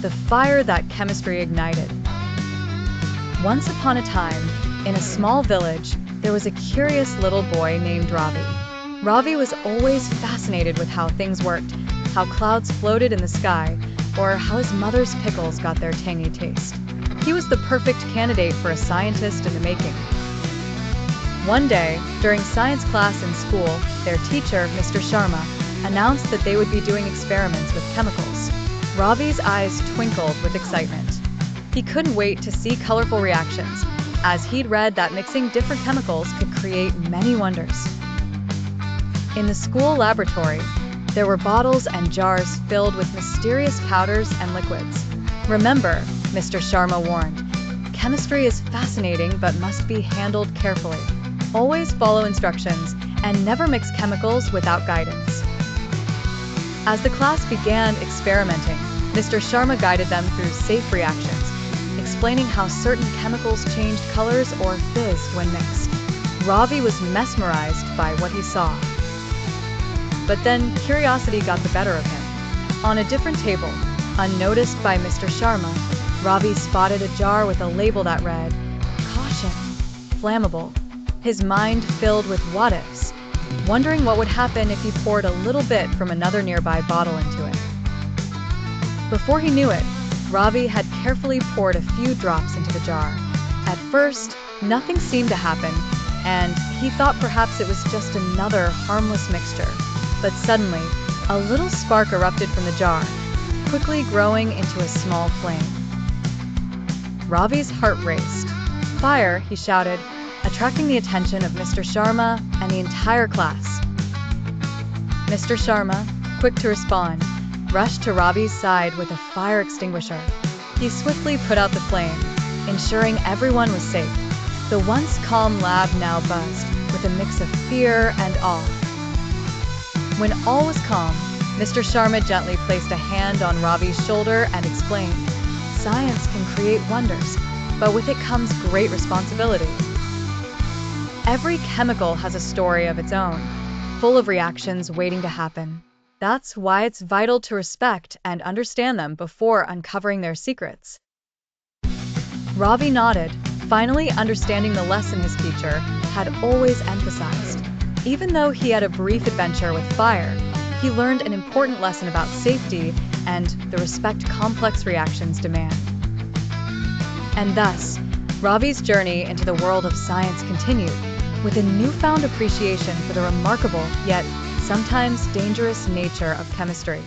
the fire that chemistry ignited. Once upon a time, in a small village, there was a curious little boy named Ravi. Ravi was always fascinated with how things worked, how clouds floated in the sky, or how his mother's pickles got their tangy taste. He was the perfect candidate for a scientist in the making. One day, during science class in school, their teacher, Mr. Sharma, announced that they would be doing experiments with chemicals. Ravi's eyes twinkled with excitement. He couldn't wait to see colorful reactions, as he'd read that mixing different chemicals could create many wonders. In the school laboratory, there were bottles and jars filled with mysterious powders and liquids. Remember, Mr. Sharma warned, chemistry is fascinating but must be handled carefully. Always follow instructions and never mix chemicals without guidance. As the class began experimenting, Mr. Sharma guided them through safe reactions, explaining how certain chemicals changed colors or fizzed when mixed. Ravi was mesmerized by what he saw. But then curiosity got the better of him. On a different table, unnoticed by Mr. Sharma, Ravi spotted a jar with a label that read, "Caution, flammable." His mind filled with what-ifs, wondering what would happen if he poured a little bit from another nearby bottle into it. Before he knew it, Ravi had carefully poured a few drops into the jar. At first, nothing seemed to happen, and he thought perhaps it was just another harmless mixture. But suddenly, a little spark erupted from the jar, quickly growing into a small flame. Ravi's heart raced. "Fire!" he shouted, attracting the attention of Mr. Sharma and the entire class. Mr. Sharma, quick to respond, rushed to Ravi's side with a fire extinguisher. He swiftly put out the flame, ensuring everyone was safe. The once calm lab now buzzed with a mix of fear and awe. When all was calm, Mr. Sharma gently placed a hand on Ravi's shoulder and explained, "Science can create wonders, but with it comes great responsibility. Every chemical has a story of its own, full of reactions waiting to happen. That's why it's vital to respect and understand them before uncovering their secrets." Ravi nodded, finally understanding the lesson his teacher had always emphasized. Even though he had a brief adventure with fire, he learned an important lesson about safety and the respect complex reactions demand. And thus, Ravi's journey into the world of science continued, with a newfound appreciation for the remarkable, yet sometimes dangerous nature of chemistry.